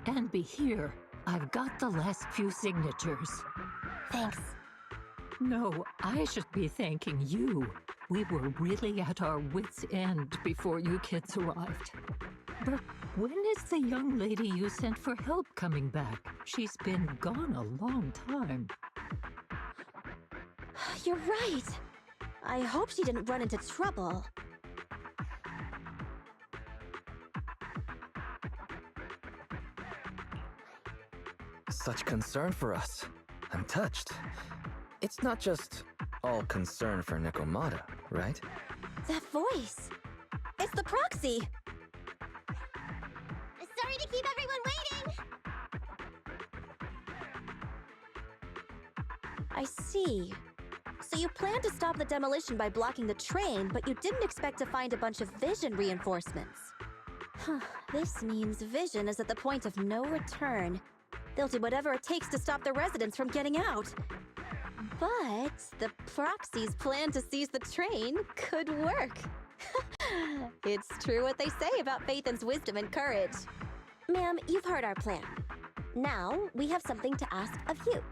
And be here. I've got the last few signatures. Thanks. No, I should be thanking you. We were really at our wits' end before you kids arrived. But when is the young lady you sent for help coming back? She's been gone a long time. You're right. I hope she didn't run into trouble. Such concern for us. I'm touched. It's not just all concern for Nekomata, right? That voice. It's the proxy. Sorry to keep everyone waiting! I see. So you planned to stop the demolition by blocking the train, but you didn't expect to find a bunch of vision reinforcements. This means Vision is at the point of no return. They'll do whatever it takes to stop the residents from getting out. But the proxy's plan to seize the train could work. It's true what they say about Phaethon's wisdom and courage. Ma'am, you've heard our plan. Now, we have something to ask of you.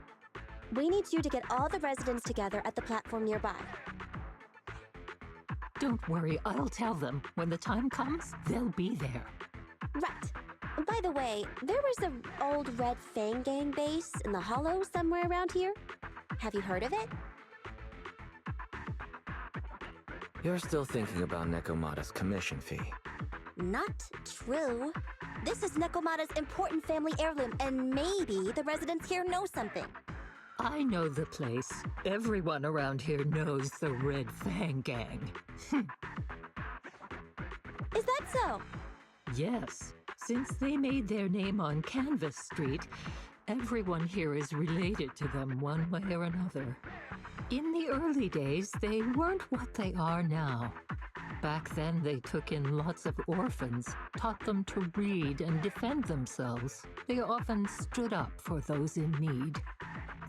We need you to get all the residents together at the platform nearby. Don't worry, I'll tell them. When the time comes, they'll be there. Right. By the way, there was an old Red Fang Gang base in the Hollow somewhere around here. Have you heard of it? You're still thinking about Nekomata's commission fee. Not true. This is Nekomata's important family heirloom, and maybe the residents here know something. I know the place. Everyone around here knows the Red Fang Gang. Is that so? Yes. Since they made their name on Canvas Street, everyone here is related to them one way or another. In the early days, they weren't what they are now. Back then, they took in lots of orphans, taught them to read and defend themselves. They often stood up for those in need.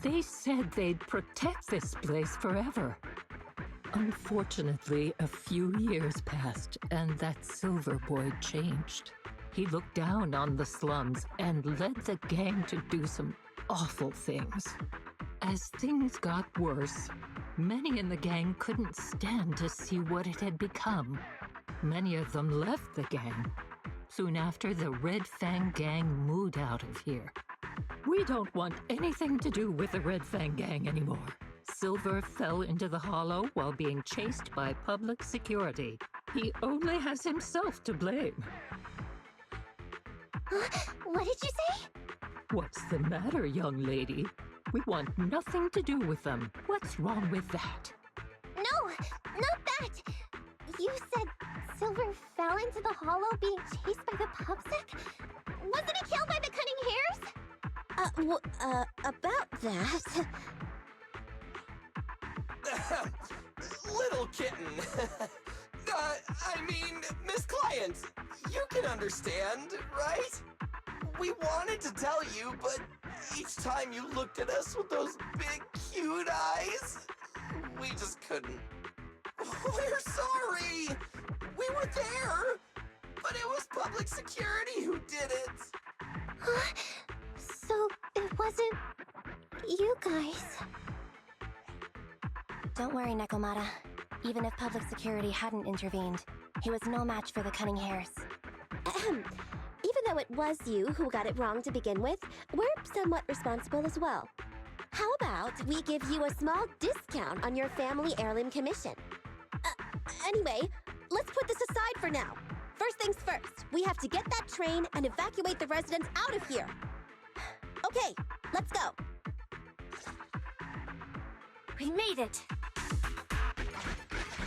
They said they'd protect this place forever. Unfortunately, a few years passed, and that Silver Boy changed. He looked down on the slums and led the gang to do some awful things. As things got worse, many in the gang couldn't stand to see what it had become. Many of them left the gang. Soon after, the Red Fang Gang moved out of here. We don't want anything to do with the Red Fang Gang anymore. Silver fell into the Hollow while being chased by public security. He only has himself to blame. What did you say? What's the matter, young lady? We want nothing to do with them. What's wrong with that? No, not that! You said Silver fell into the Hollow being chased by the pubsec? Wasn't he killed by the cunning hares? About that... Little kitten. I mean, Miss Client, you can understand, right? We wanted to tell you, but each time you looked at us with those big, cute eyes, we just couldn't. We're sorry! We were there, but it was public security who did it. So it wasn't you guys. Don't worry, Nekomata. Even if public security hadn't intervened, he was no match for the cunning hares. Even though it was you who got it wrong to begin with, we're somewhat responsible as well. How about we give you a small discount on your family heirloom commission? Anyway, let's put this aside for now. First things first, we have to get that train and evacuate the residents out of here. Okay, let's go. We made it!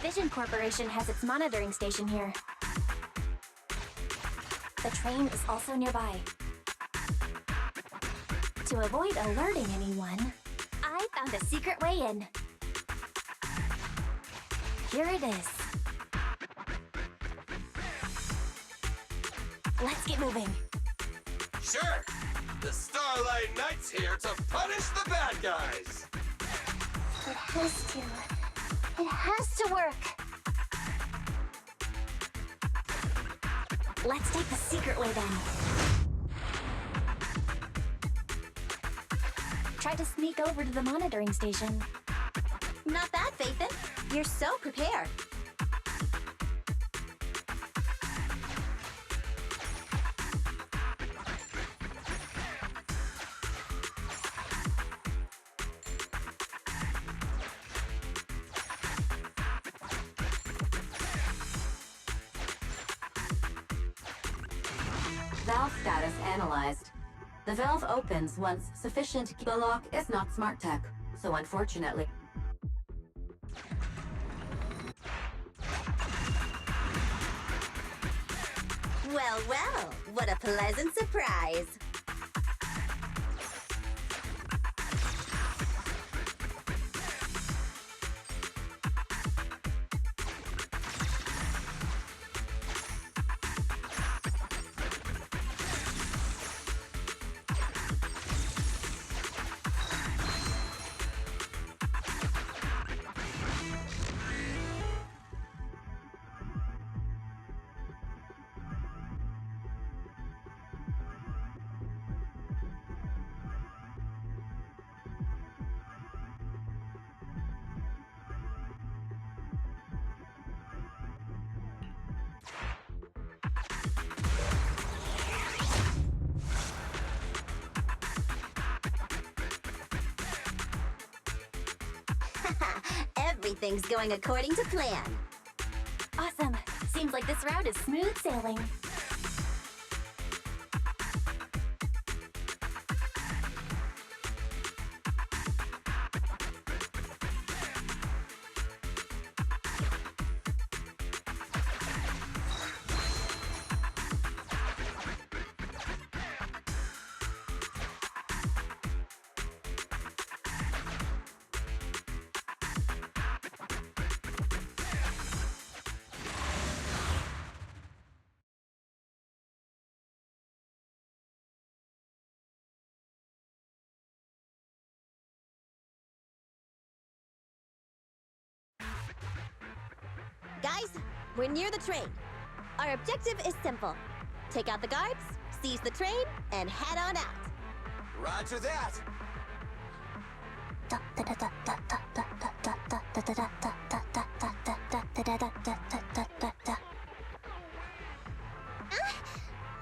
Vision Corporation has its monitoring station here. The train is also nearby. To avoid alerting anyone, I found a secret way in. Here it is. Let's get moving. Sure! The Starlight Knight's here to punish the bad guys! It has to. It has to work. Let's take the secret way then. try to sneak over to the monitoring station. Not bad, Faithin. You're so prepared. Valve status analyzed. The valve opens once sufficient. The lock is not smart tech, so unfortunately. Well, well, what a pleasant surprise. Everything's going according to plan. Awesome. Seems like this route is smooth sailing. Guys, we're near the train. Our objective is simple. Take out the guards, seize the train, and head on out. Roger that!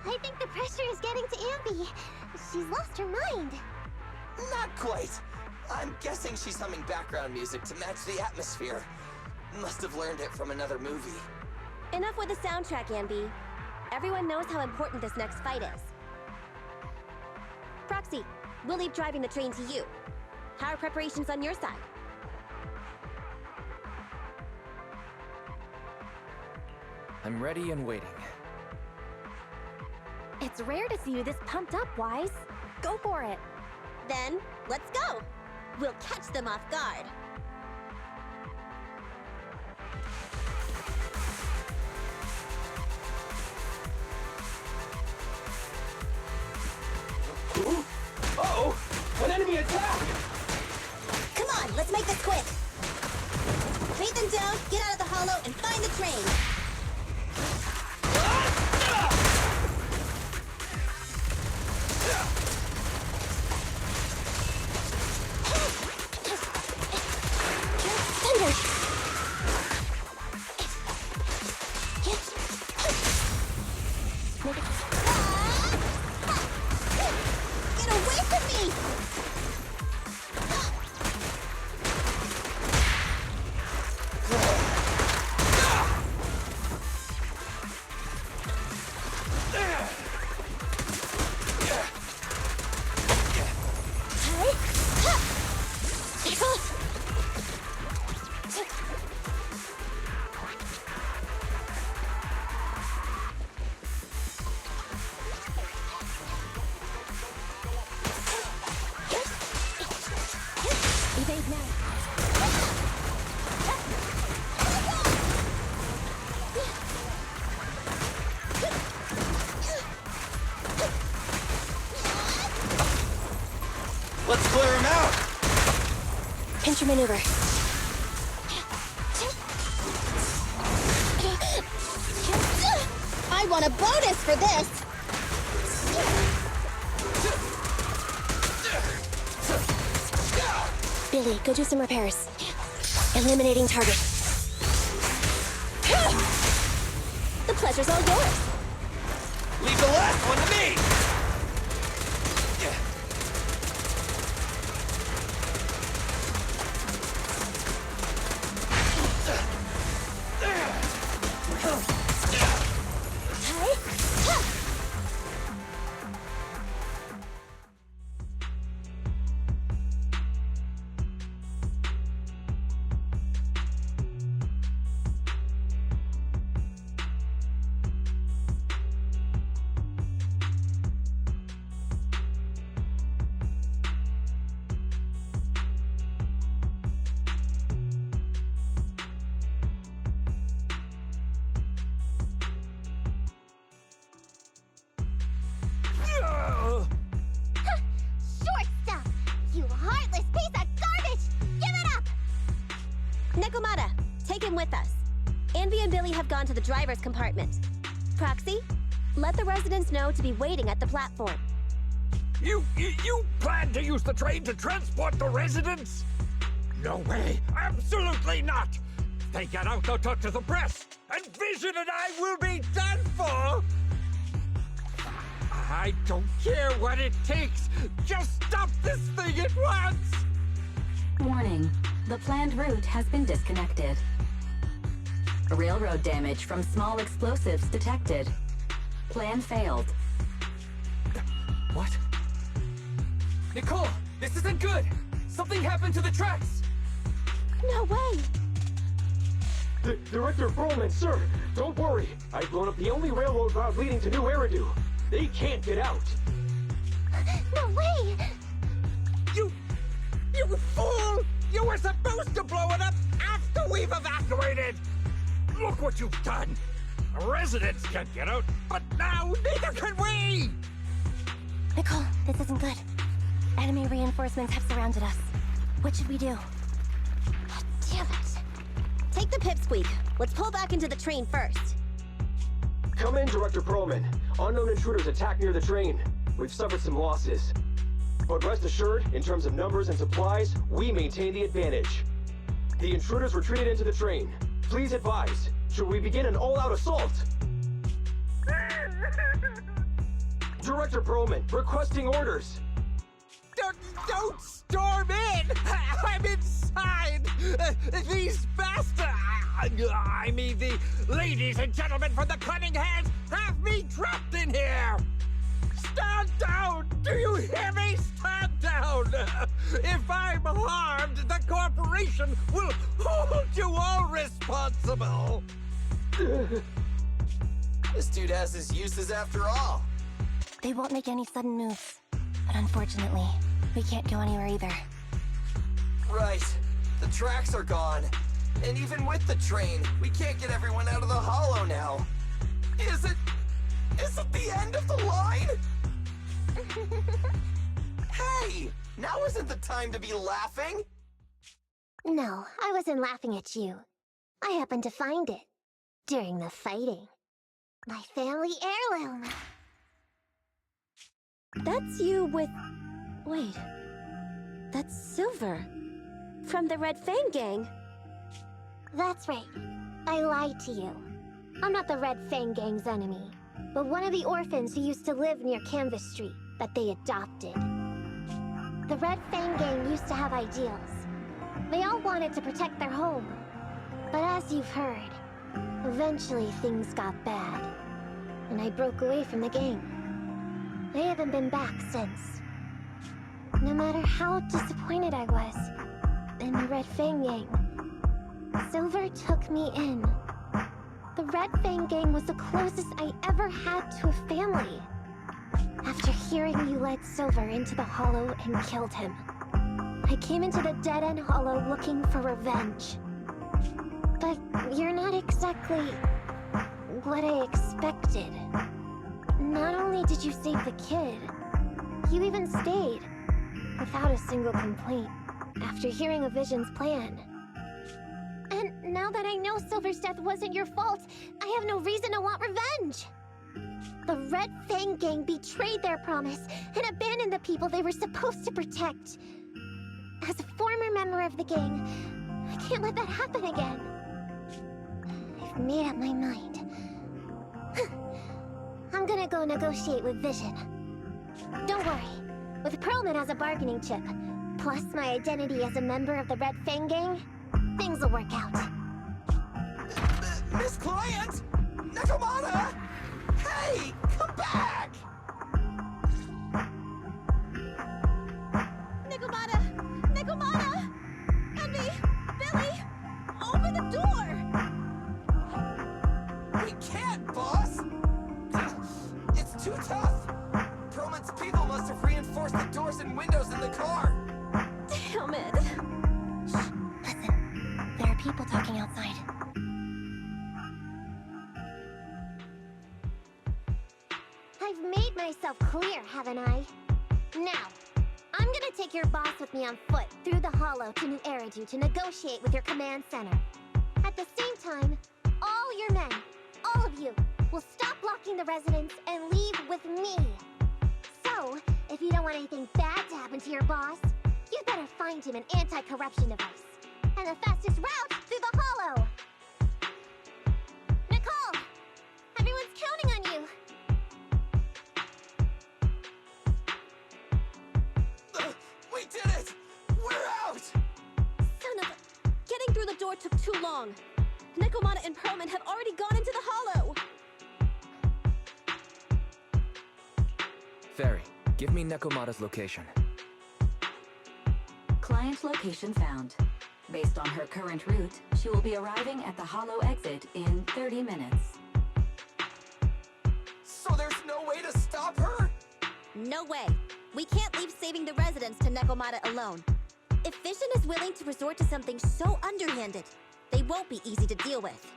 I think the pressure is getting to Ambi. She's lost her mind. Not quite. I'm guessing she's humming background music to match the atmosphere. Must have learned it from another movie. Enough with the soundtrack, Ambi. Everyone knows how important this next fight is. Proxy, we'll leave driving the train to you. How are preparations on your side? I'm ready and waiting. It's rare to see you this pumped up, Wise. Go for it. Then, let's go! We'll catch them off guard. Uh-oh! An enemy attack! Come on, let's make this quick! Beat them down, get out of the hollow, and find the train! Get away from me! Evade now. Let's clear him out! Pinch your maneuver. I want a bonus for this! Billy, go do some repairs. Eliminating target. The pleasure's all yours. Leave the last one to me! Short stuff! You heartless piece of garbage! Give it up! Nekomata, take him with us. Anvi and Billy have gone to the driver's compartment. Proxy, let the residents know to be waiting at the platform. You plan to use the train to transport the residents? No way! Absolutely not! If they get out, they'll talk to the press, and Vision and I will be done for! I don't care what it takes! Just stop this thing at once! Warning. The planned route has been disconnected. Railroad damage from small explosives detected. Plan failed. What? Nicole, this isn't good! Something happened to the tracks! No way! Director Perlman, sir, don't worry. I've blown up the only railroad route leading to New Eridu. They can't get out. No way! You fool! You were supposed to blow it up after we've evacuated! Look what you've done! The residents can get out, but now neither can we! Nicole, this isn't good. Enemy reinforcements have surrounded us. What should we do? Damn it. Take the pipsqueak. Let's pull back into the train first. Come in, Director Perlman. Unknown intruders attacked near the train. We've suffered some losses. But rest assured, in terms of numbers and supplies, we maintain the advantage. The intruders retreated into the train. Please advise, should we begin an all-out assault? Director Perlman, requesting orders. Don't storm in! I'm inside! These bastards! I mean, the ladies and gentlemen from the Cunning Hands have me trapped in here! Stand down! Do you hear me? Stand down! If I'm harmed, the corporation will hold you all responsible! This dude has his uses after all. They won't make any sudden moves. But unfortunately, we can't go anywhere either. Right. The tracks are gone. And even with the train, we can't get everyone out of the hollow now. Is it the end of the line? Hey! Now isn't the time to be laughing! No, I wasn't laughing at you. I happened to find it. During the fighting. My family heirloom. That's you with... Wait. That's Silver. From the Red Fang Gang. That's right. I lied to you. I'm not the Red Fang Gang's enemy, but one of the orphans who used to live near Canvas Street that they adopted. The Red Fang Gang used to have ideals. They all wanted to protect their home. But as you've heard, eventually things got bad, and I broke away from the gang. I haven't been back since. No matter how disappointed I was in the Red Fang Gang, Silver took me in. The Red Fang Gang was the closest I ever had to a family. After hearing you led Silver into the Hollow and killed him, I came into the Dead-End Hollow looking for revenge. But you're not exactly what I expected. Not only did you save the kid, you even stayed, without a single complaint, after hearing a Vision's plan. And now that I know Silver's death wasn't your fault, I have no reason to want revenge! The Red Fang Gang betrayed their promise and abandoned the people they were supposed to protect. As a former member of the gang, I can't let that happen again. I've made up my mind. I'm gonna go negotiate with Vision. Don't worry. With Perlman as a bargaining chip, plus my identity as a member of the Red Fang Gang, things will work out. Miss Client! Nekomata! Hey! Come back! Nekomata! Nekomata! Envy! Billy! Open the door! We can't, boss! It's too tough! Perlman's people must have reinforced the doors and windows in the car! Damn it! Shh, listen. There are people talking outside. I've made myself clear, haven't I? Now, I'm gonna take your boss with me on foot through the hollow to New Eridu to negotiate with your command center. At the same time, all your men, all of you, will stop blocking the residents and leave with me. So, if you don't want anything bad to happen to your boss, you better find him an anti-corruption device. And the fastest route through the hollow! Nicole! Everyone's counting on you! We did it! We're out! Son of a... Getting through the door took too long. Nekomata and Perlman have already gone into the hollow. Fairy, give me Nekomata's location. Client location found. Based on her current route, she will be arriving at the hollow exit in 30 minutes. So there's no way to stop her? No way. We can't leave saving the residents to Nekomata alone. If Vision is willing to resort to something so underhanded, they won't be easy to deal with.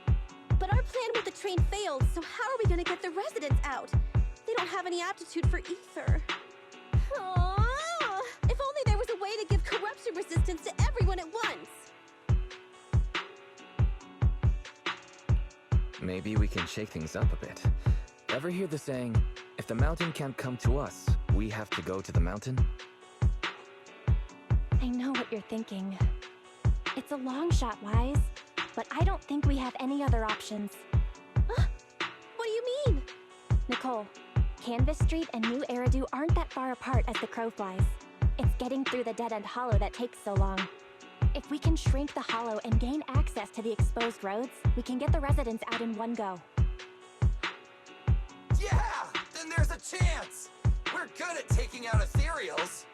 But our plan with the train failed, so how are we gonna get the residents out? They don't have any aptitude for ether. Aww. If only there was a way to give corruption resistance to everyone at once. Maybe we can shake things up a bit. Ever hear the saying, if the mountain can't come to us, we have to go to the mountain? I know what you're thinking. It's a long shot, Wise, but I don't think we have any other options. Huh? What do you mean? Nicole, Canvas Street and New Eridu aren't that far apart as the crow flies. It's getting through the dead-end hollow that takes so long. If we can shrink the hollow and gain access to the exposed roads, we can get the residents out in one go. Yeah! Then there's a chance! We're good at taking out ethereals!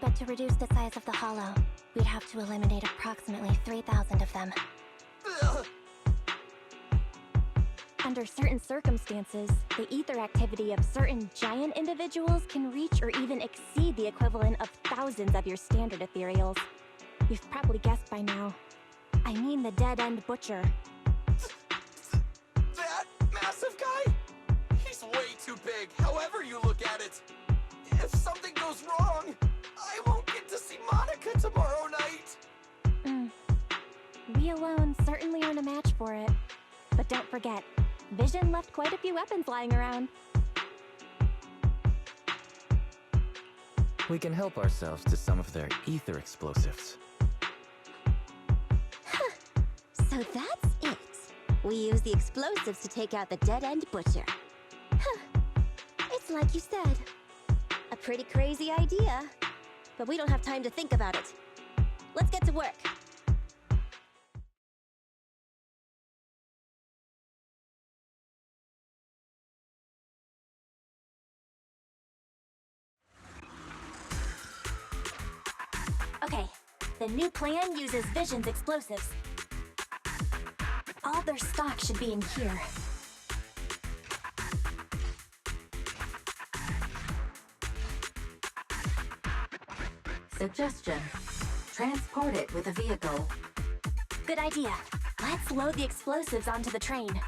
But to reduce the size of the hollow, we'd have to eliminate approximately 3,000 of them. Ugh. Under certain circumstances, the ether activity of certain giant individuals can reach or even exceed the equivalent of thousands of your standard ethereals. You've probably guessed by now. I mean the dead-end butcher. That massive guy? He's way too big, however you look at it. If something goes wrong, I won't get to see Monica tomorrow night. We alone certainly aren't a match for it. But don't forget, Vision left quite a few weapons lying around. We can help ourselves to some of their ether explosives. So that's it. We use the explosives to take out the dead-end butcher. Huh. It's like you said. A pretty crazy idea. But we don't have time to think about it. Let's get to work. Okay, the new plan uses Vision's explosives. All their stock should be in here. Suggestion. Transport it with a vehicle. Good idea. Let's load the explosives onto the train.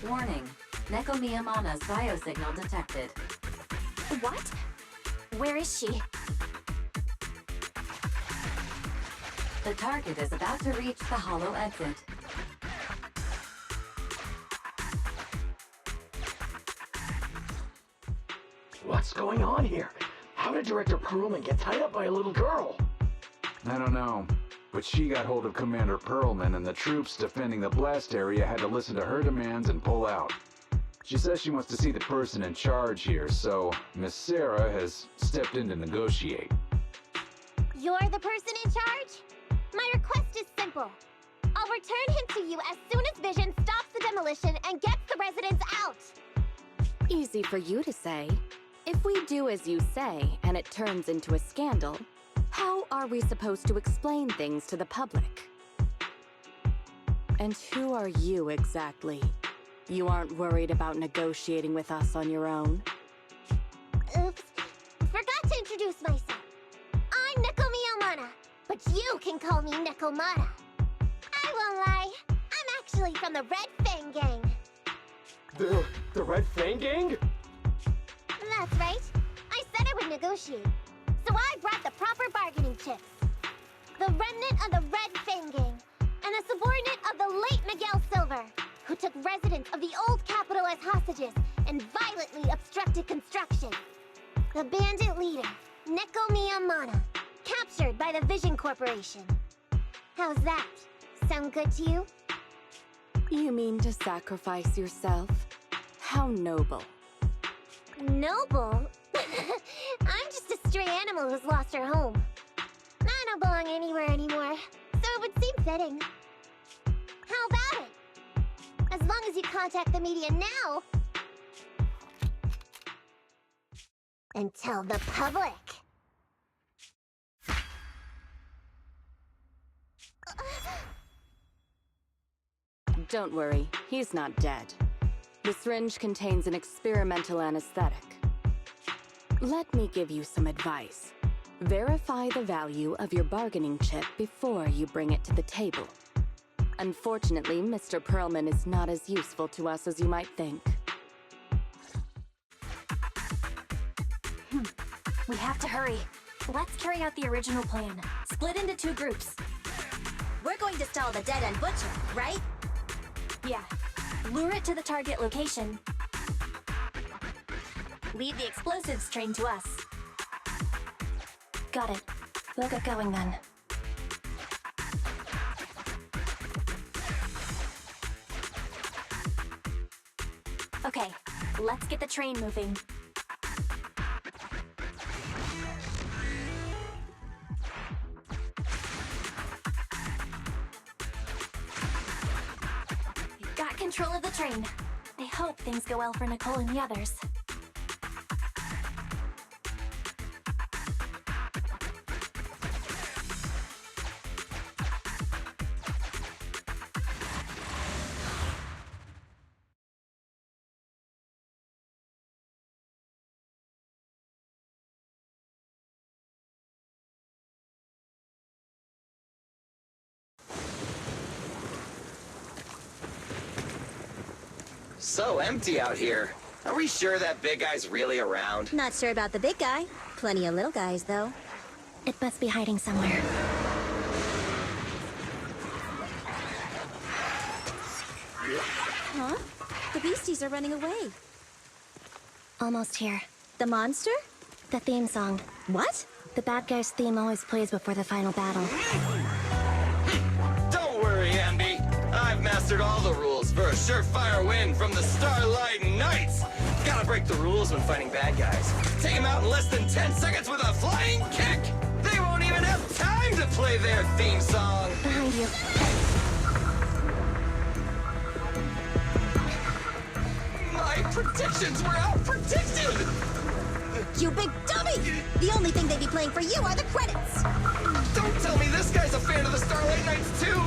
Warning. Neko Miyamana's biosignal detected. What? Where is she? The target is about to reach the hollow exit. What's going on here? How did Director Perlman get tied up by a little girl? I don't know, but she got hold of Commander Perlman, and the troops defending the blast area had to listen to her demands and pull out. She says she wants to see the person in charge here, so Miss Sarah has stepped in to negotiate. You're the person in charge? My request is simple. I'll return him to you as soon as Vision stops the demolition and gets the residents out. Easy for you to say. If we do as you say, and it turns into a scandal, how are we supposed to explain things to the public? And who are you exactly? You aren't worried about negotiating with us on your own? Oops. Forgot to introduce myself. I'm Neko Miyamana, but you can call me Nekomata. I won't lie. I'm actually from the Red Fang Gang. The Red Fang Gang? That's right. I said I would negotiate. So I brought the proper bargaining chips. The remnant of the Red Fang Gang, and a subordinate of the late Miguel Silver, who took residents of the old capital as hostages and violently obstructed construction. The bandit leader, Neko Miyamana, captured by the Vision Corporation. How's that? Sound good to you? You mean to sacrifice yourself? How noble. Noble? I'm just a stray animal who's lost her home. I don't belong anywhere anymore, so it would seem fitting. How about it? As long as you contact the media now and tell the public. Don't worry, he's not dead. The syringe contains an experimental anesthetic. Let me give you some advice. Verify the value of your bargaining chip before you bring it to the table. Unfortunately, Mr. Perlman is not as useful to us as you might think. We have to hurry. Let's carry out the original plan. Split into 2 groups. We're going to stall the dead-end butcher, right? Yeah. Lure it to the target location. Leave the explosives train to us. Got it. We'll get going then. Okay, let's get the train moving. We've got control of the train. I hope things go well for Nicole and the others. So empty out here. Are we sure that big guy's really around? Not sure about the big guy. Plenty of little guys, though. It must be hiding somewhere. Huh? The beasties are running away. Almost here. The monster? The theme song. What? The bad guy's theme always plays before the final battle. Don't worry, Ambi. I've mastered all the rules for a surefire win from the Starlight Knights. Gotta break the rules when fighting bad guys. Take them out in less than 10 seconds with a flying kick. They won't even have time to play their theme song. Behind you. My predictions were out-predicted! You big dummy! The only thing they'd be playing for you are the credits! Don't tell me this guy's a fan of the Starlight Knights too!